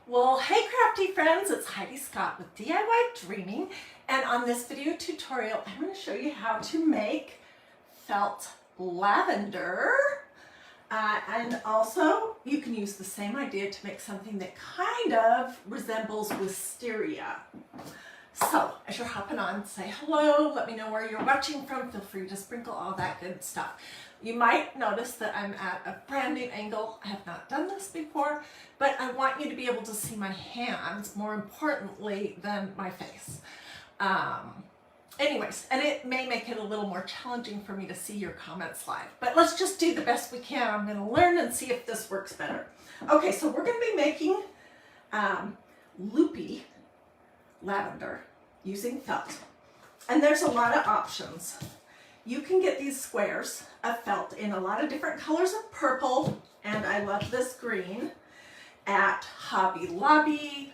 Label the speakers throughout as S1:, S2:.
S1: Well, hey crafty friends, it's Hiedi Scott with DIY and on this video tutorial I'm going to show you how to make felt lavender and also you can use the same idea to make something that kind of resembles wisteria. So as you're hopping on, say hello, let me know where you're watching from, feel free to sprinkle all that good stuff. You might notice that I'm at a brand new angle. I have not done this before, but I want you to be able to see my hands more importantly than my face. Anyways, and it may make it a little more challenging for me to see your comments live, but let's just do the best we can. I'm going to learn and see if this works better. Okay, so we're going to be making loopy lavender using felt, and there's a lot of options. You can get these squares of felt in a lot of different colors of purple, and I love this green, at Hobby Lobby,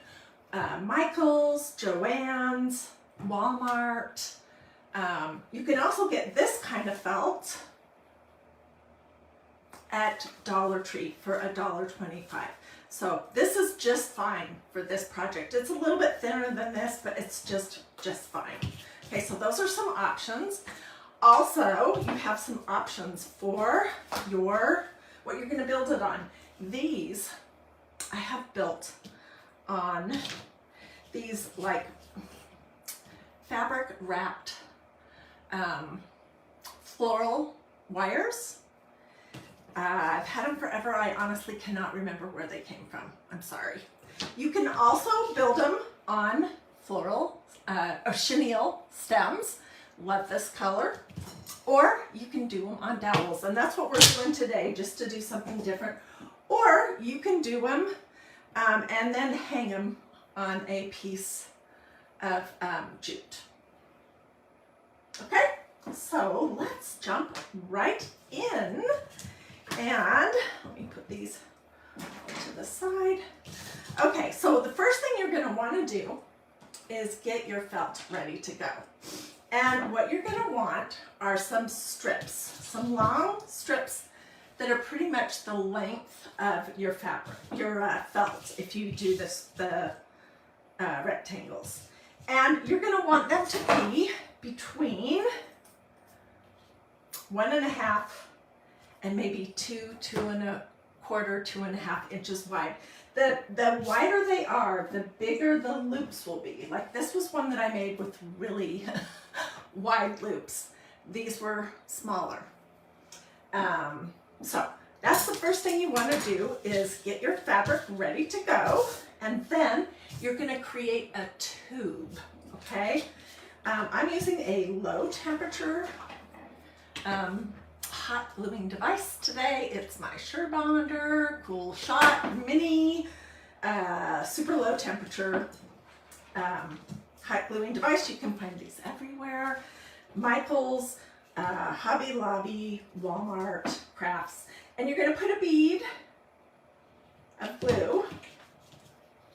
S1: Michael's, Joann's, Walmart. You can also get this kind of felt at Dollar Tree for $1.25. So this is just fine for this project. It's a little bit thinner than this, but it's just fine. Okay, so those are some options. Also, you have some options for what you're going to build it on. These I have built on these like fabric wrapped floral wires. I've had them forever. I honestly cannot remember where they came from. I'm sorry. You can also build them on floral or chenille stems. Love this color. Or you can do them on dowels, and that's what we're doing today, just to do something different. Or you can do them and then hang them on a piece of jute. Okay, so let's jump right in, and let me put these to the side. Okay, so the first thing you're going to want to do is get your felt ready to go. And what you're going to want are some strips, some long strips that are pretty much the length of your fabric, your felt, if you do the rectangles. And you're going to want them to be between 1.5 and maybe 2.25, 2.5 inches wide. The wider they are, the bigger the loops will be. Like this was one that I made with really wide loops. These were smaller. So that's the first thing you want to do, is get your fabric ready to go, and then you're going to create a tube. Okay, I'm using a low temperature hot gluing device today. It's my Surebonder Cool Shot Mini super low temperature hot gluing device. You can find these everywhere. Michael's, Hobby Lobby, Walmart, Crafts. And you're going to put a bead of glue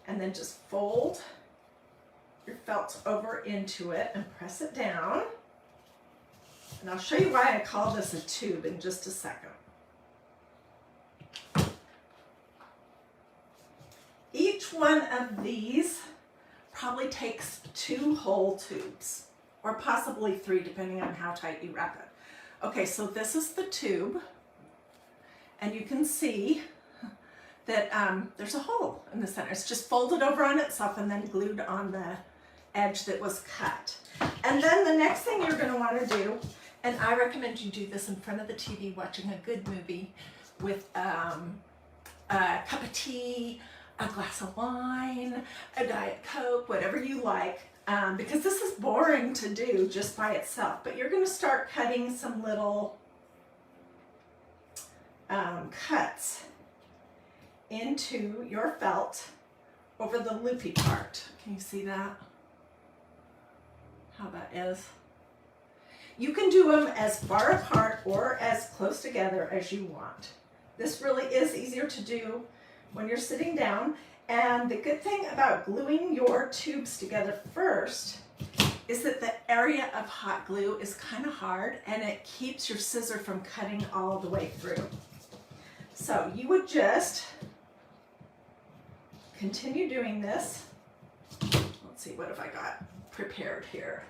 S1: and then just fold your felt over into it and press it down. And I'll show you why I call this a tube in just a second. Each one of these probably takes 2 whole tubes, or possibly 3 depending on how tight you wrap it. Okay, so this is the tube, and you can see that there's a hole in the center. It's just folded over on itself and then glued on the edge that was cut. And then the next thing you're going to want to do, and I recommend you do this in front of the TV watching a good movie with a cup of tea, a glass of wine, a Diet Coke, whatever you like, because this is boring to do just by itself. But you're going to start cutting some little cuts into your felt over the loopy part. Can you see that? How that is. You can do them as far apart or as close together as you want. This really is easier to do when you're sitting down. And the good thing about gluing your tubes together first is that the area of hot glue is kind of hard, and it keeps your scissor from cutting all the way through. So you would just continue doing this. Let's see, what have I got prepared here?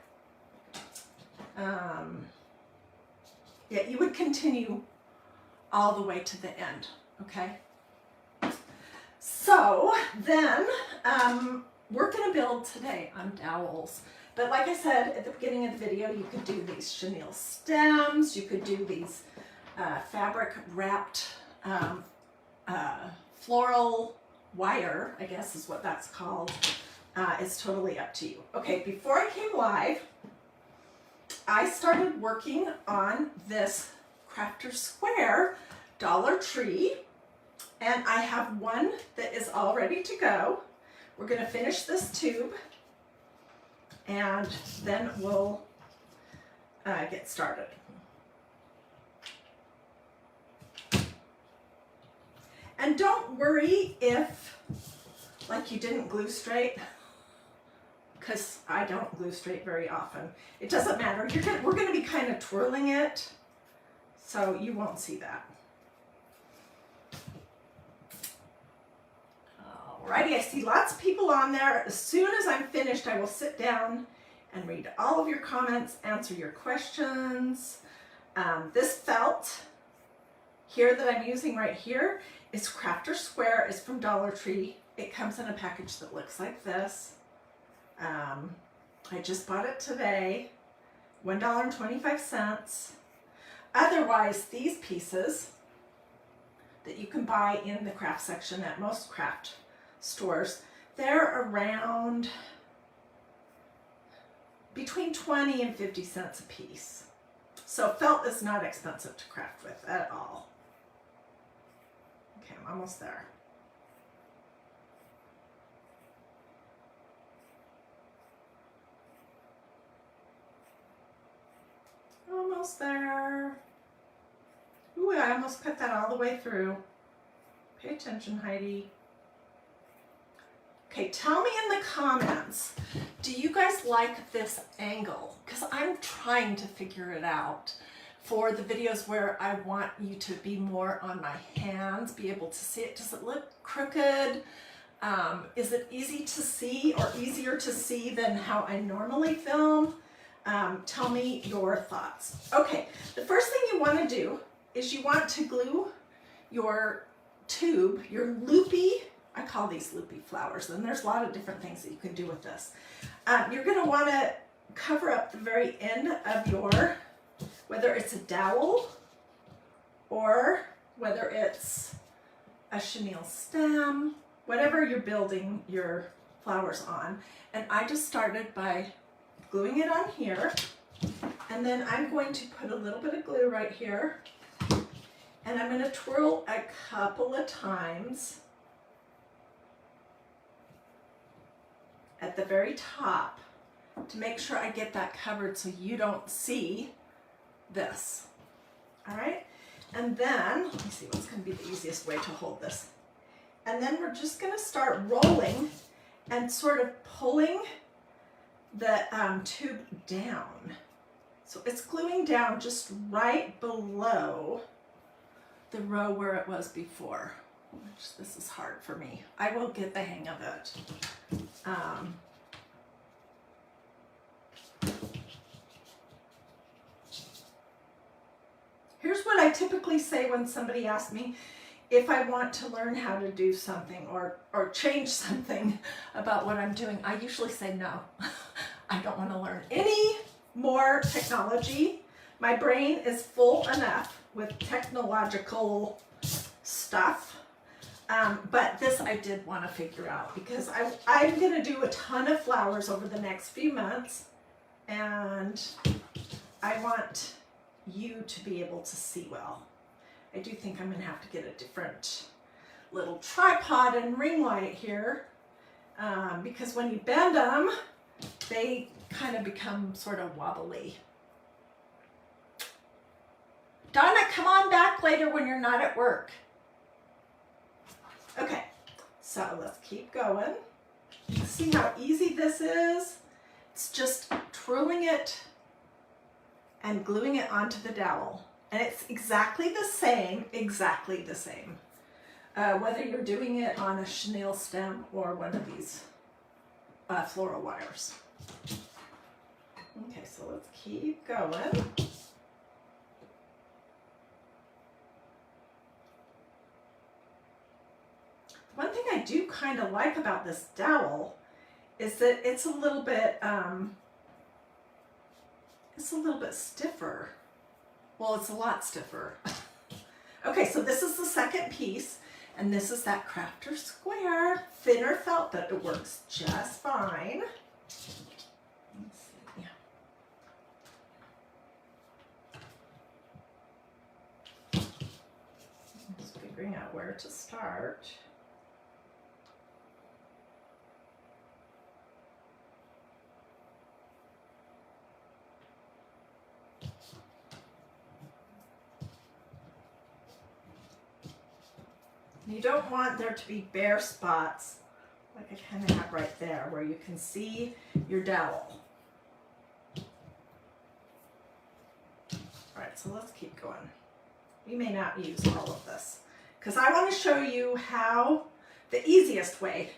S1: Yeah, you would continue all the way to the end, okay? So then we're gonna build today on dowels. But like I said at the beginning of the video, you could do these chenille stems, you could do these fabric wrapped floral wire, I guess is what that's called. It's totally up to you. Okay, before I came live, I started working on this Crafter Square Dollar Tree, and I have one that is all ready to go. We're gonna finish this tube, and then we'll get started. And don't worry if, like, you didn't glue straight, because I don't glue straight very often. It doesn't matter. We're going to be kind of twirling it, so you won't see that. Alrighty, I see lots of people on there. As soon as I'm finished, I will sit down and read all of your comments, answer your questions. This felt here that I'm using right here is Crafter Square. It's from Dollar Tree. It comes in a package that looks like this. I just bought it today, $1.25. Otherwise, these pieces that you can buy in the craft section at most craft stores, they're around between 20 and 50 cents a piece. So felt is not expensive to craft with at all. Okay, I'm almost there. Almost there. Ooh, I almost cut that all the way through. Pay attention, Heidi. Okay, tell me in the comments, do you guys like this angle? Because I'm trying to figure it out for the videos where I want you to be more on my hands, be able to see it. Does it look crooked? Is it easy to see or easier to see than how I normally film? Tell me your thoughts. Okay, the first thing you want to do is you want to glue your tube, your loopy, I call these loopy flowers, and there's a lot of different things that you can do with this. You're going to want to cover up the very end of your, whether it's a dowel or whether it's a chenille stem, whatever you're building your flowers on. And I just started by gluing it on here, and then I'm going to put a little bit of glue right here, and I'm going to twirl a couple of times at the very top to make sure I get that covered so you don't see this. All right, and then let me see what's going to be the easiest way to hold this. And then we're just going to start rolling and sort of pulling the tube down. So it's gluing down just right below the row where it was before, which this is hard for me. I will get the hang of it. Here's what I typically say when somebody asks me if I want to learn how to do something or change something about what I'm doing. I usually say no. I don't want to learn any more technology. My brain is full enough with technological stuff. But this I did want to figure out because I'm going to do a ton of flowers over the next few months, and I want you to be able to see well. I do think I'm going to have to get a different little tripod and ring light here because when you bend them, they kind of become sort of wobbly. Donna, come on back later when you're not at work. Okay, so let's keep going. See how easy this is? It's just twirling it and gluing it onto the dowel. And it's exactly the same, whether you're doing it on a chenille stem or one of these floral wires. Okay, so let's keep going. One thing I do kind of like about this dowel is that it's a little bit stiffer. Well, it's a lot stiffer. Okay, so this is the second piece, and this is that crafter square, thinner felt, but it works just fine. Let's see. Just figuring out where to start. You don't want there to be bare spots like I kind of have right there where you can see your dowel. All right, so let's keep going. We may not use all of this because I want to show you how the easiest way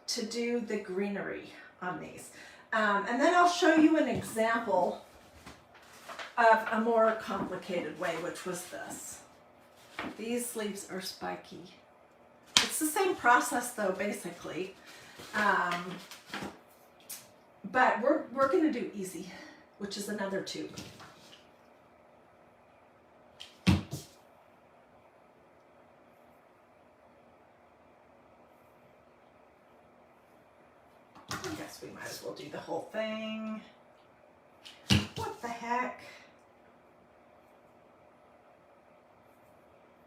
S1: to do the greenery on these. And then I'll show you an example of a more complicated way, which was this. These leaves are spiky. It's the same process though, basically. But we're gonna do easy, which is another tube. I guess we might as well do the whole thing. What the heck?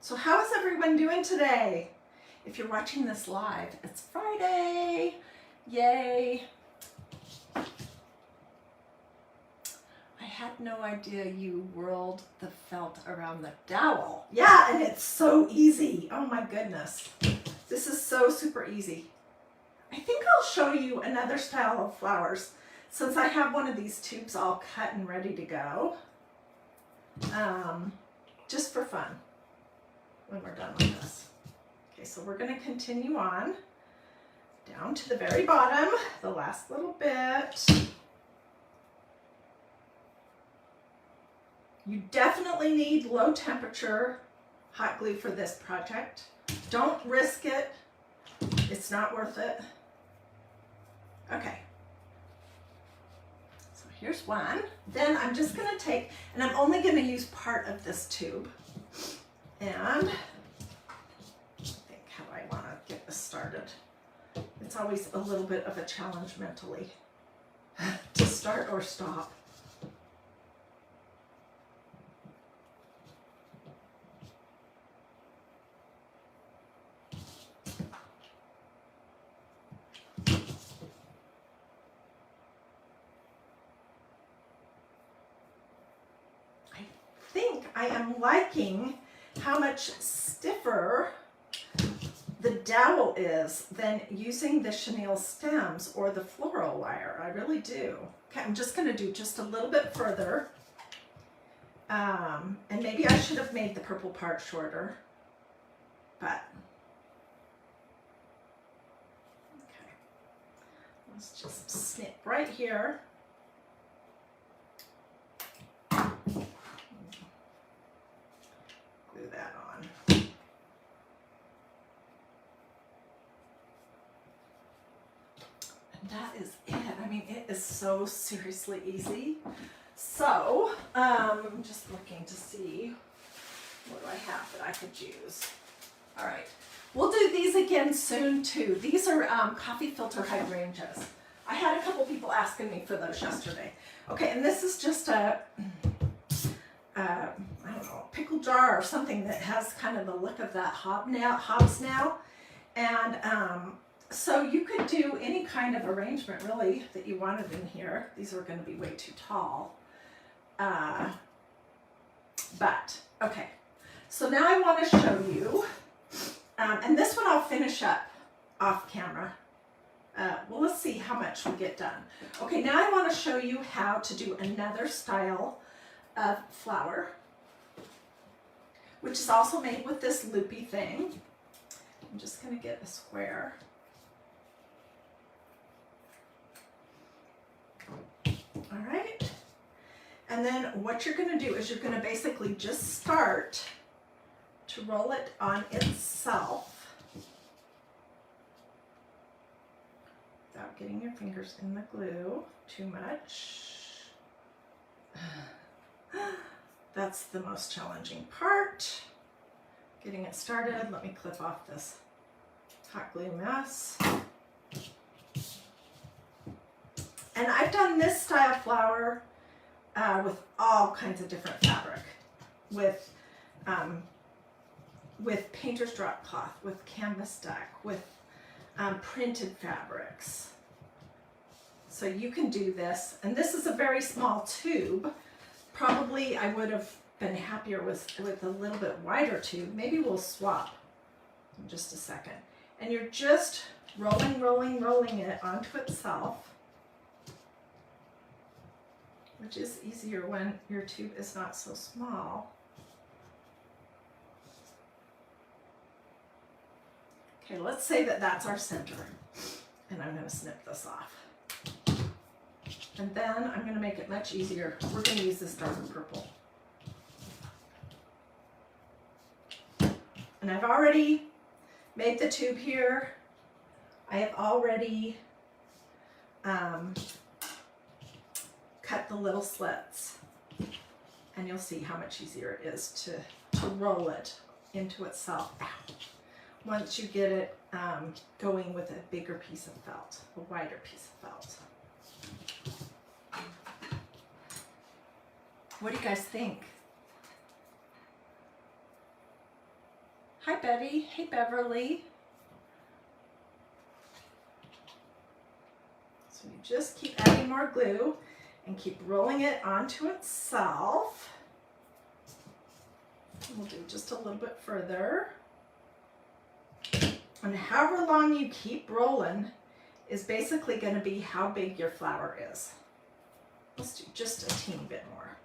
S1: So how is everyone doing today? If you're watching this live, it's Friday. Yay. I had no idea you whirled the felt around the dowel. Yeah, and it's so easy. Oh my goodness. This is so super easy. I think I'll show you another style of flowers since I have one of these tubes all cut and ready to go. Just for fun when we're done with this. Okay, so we're going to continue on down to the very bottom, the last little bit. You definitely need low temperature hot glue for this project. Don't risk it. It's not worth it. Okay. So here's one. Then I'm just going to take, and I'm only going to use part of this tube. And get this started. It's always a little bit of a challenge mentally to start or stop. I think I am liking how much stiffer the dowel is than using the chenille stems or the floral wire. I really do. Okay, I'm just going to do just a little bit further. And maybe I should have made the purple part shorter. But, okay. Let's just snip right here. Glue that on. That is it. I mean, it is so seriously easy. So, I'm just looking to see what do I have that I could use. All right, we'll do these again soon too. These are coffee filter hydrangeas. I had a couple people asking me for those yesterday. Okay, and this is just a, I don't know, pickle jar or something that has kind of the look of that hobsnail. And so you could do any kind of arrangement really that you wanted in here. These are going to be way too tall. But, okay. So now I want to show you, and this one I'll finish up off camera. Well, let's see how much we get done. Okay, now I want to show you how to do another style of flower, which is also made with this loopy thing. I'm just going to get a square. All right. And then what you're going to do is you're going to basically just start to roll it on itself without getting your fingers in the glue too much. That's the most challenging part, getting it started. Let me clip off this hot glue mess. And I've done this style flower with all kinds of different fabric, with painter's drop cloth, with canvas duck, with printed fabrics. So you can do this, and this is a very small tube. Probably I would have been happier with a little bit wider tube. Maybe we'll swap in just a second. And you're just rolling it onto itself, which is easier when your tube is not so small. Okay, let's say that that's our center, and I'm going to snip this off. And then I'm going to make it much easier. We're going to use this darker purple. And I've already made the tube here. I have already cut the little slits. And you'll see how much easier it is to roll it into itself. Ow. Once you get it going with a bigger piece of felt, a wider piece of felt. What do you guys think? Hi Betty, hey Beverly. So you just keep adding more glue and keep rolling it onto itself. We'll do just a little bit further. And however long you keep rolling is basically going to be how big your flower is. Let's do just a teeny bit more.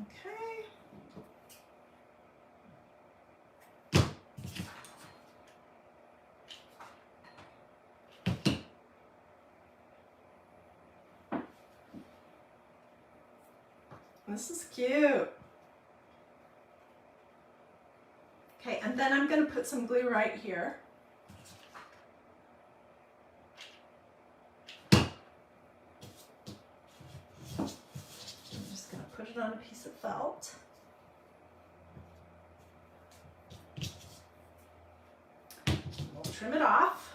S1: Okay. This is cute. Okay, and then I'm going to put some glue right here. I'm just going to put it on a piece of felt. We'll trim it off.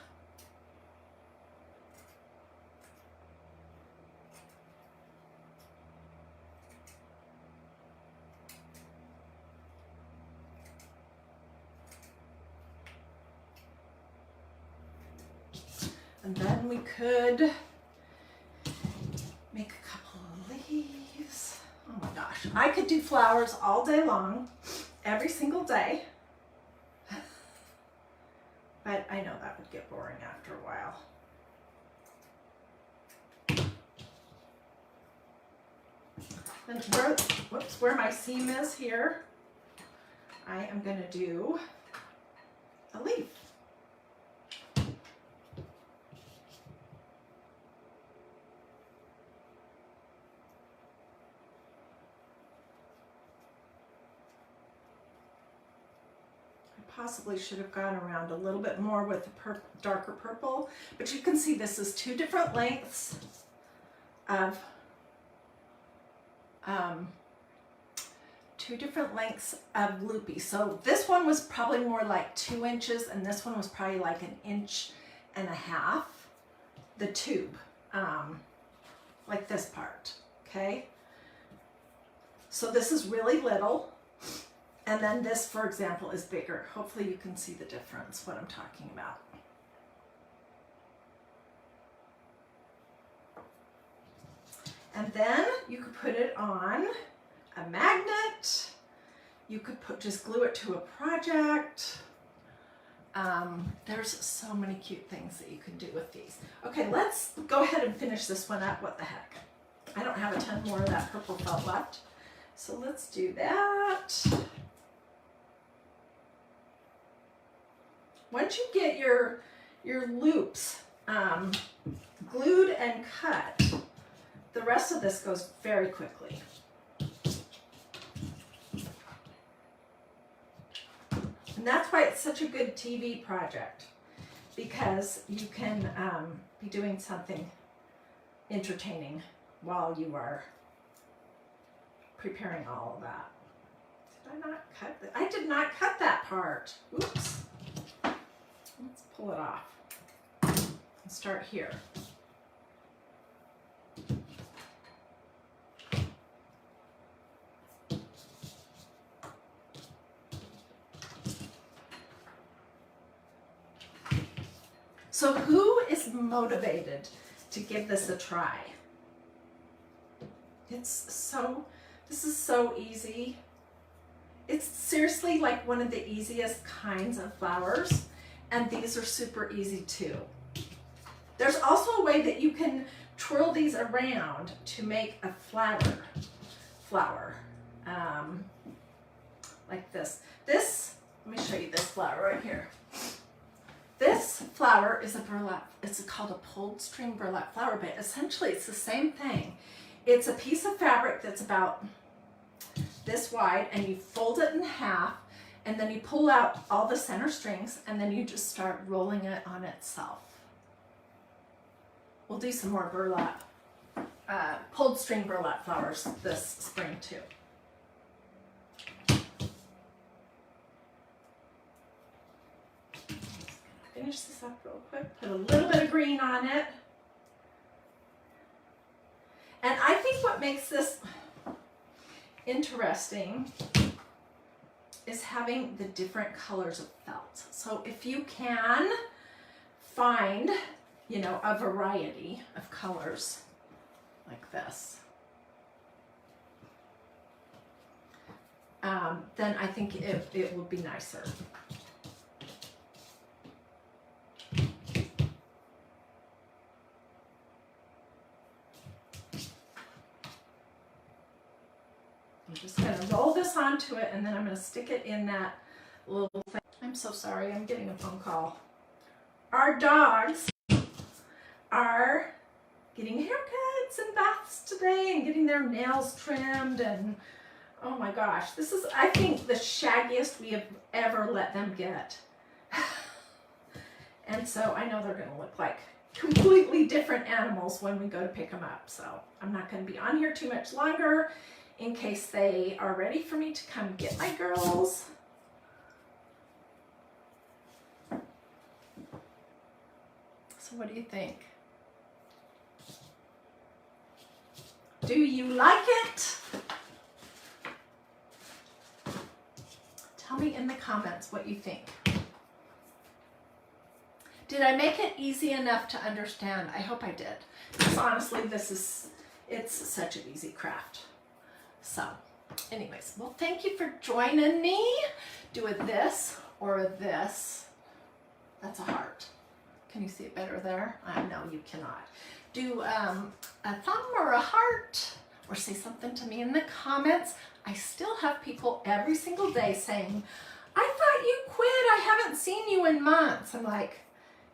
S1: And then we could make a couple of leaves. Oh my gosh, I could do flowers all day long, every single day. But I know that would get boring after a while. And where my seam is here, I am going to do a leaf. Possibly should have gone around a little bit more with the darker purple, but you can see this is two different lengths of loopy. So this one was probably more like 2 inches, and this one was probably like 1.5 inches. The tube, like this part. Okay. So this is really little. And then this, for example, is bigger. Hopefully you can see the difference, what I'm talking about. And then you could put it on a magnet. You could just glue it to a project. There's so many cute things that you can do with these. Okay, let's go ahead and finish this one up. What the heck? I don't have a ton more of that purple felt left. So let's do that. once you get your loops glued and cut, the rest of this goes very quickly. And that's why it's such a good TV project, because you can be doing something entertaining while you are preparing all of that. Did I not cut that? I did not cut that part. Oops. Let's pull it off and start here. So who is motivated to give this a try? This is so easy. It's seriously like one of the easiest kinds of flowers, and these are super easy too. There's also a way that you can twirl these around to make a flower, like this. Let me show you this flower right here. This flower is a burlap, it's called a pulled string burlap flower, but essentially it's the same thing. It's a piece of fabric that's about this wide, and you fold it in half, and then you pull out all the center strings, and then you just start rolling it on itself. We'll do some more burlap, pulled string burlap flowers this spring too. Finish this up real quick, put a little bit of green on it. And I think what makes this interesting is having the different colors of felt. So if you can find, you know, a variety of colors like this, then I think it will be nicer. I'm just going to roll this onto it, and then I'm going to stick it in that little thing. I'm so sorry, I'm getting a phone call. Our dogs are getting haircuts and baths today and getting their nails trimmed, and oh my gosh, this is, I think, the shaggiest we have ever let them get. And so I know they're going to look like completely different animals when we go to pick them up. So I'm not going to be on here too much longer in case they are ready for me to come get my girls. So what do you think? Do you like it? Tell me in the comments what you think. Did I make it easy enough to understand? I hope I did. Because honestly, it's such an easy craft. So, anyways, well, thank you for joining me. Do a this or a this. That's a heart. Can you see it better there? No, you cannot. Do a thumb or a heart, or say something to me in the comments. I still have people every single day saying, I thought you quit. I haven't seen you in months. I'm like,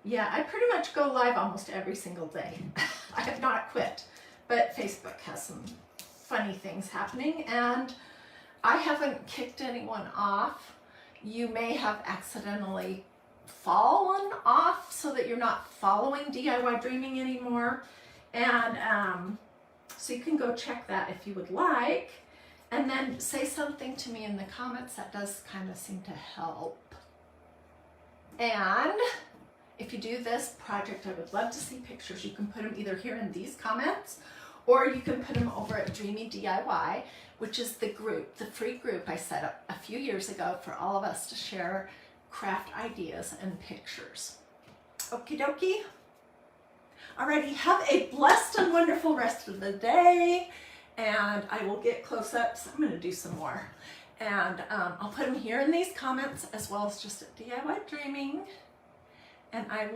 S1: yeah, I pretty much go live almost every single day. I have not quit, but Facebook has some funny things happening, and I haven't kicked anyone off. You may have accidentally fallen off so that you're not following DIY Dreaming anymore, and so you can go check that if you would like, and then say something to me in the comments. That does kind of seem to help. And if you do this project, I would love to see pictures. You can put them either here in these comments, or you can put them over at Dreamy DIY, which is the group, the free group I set up a few years ago for all of us to share craft ideas and pictures. Okie dokie. Alrighty, have a blessed and wonderful rest of the day, and I will get close-ups. I'm going to do some more, and I'll put them here in these comments as well as just at DIY Dreaming, and I will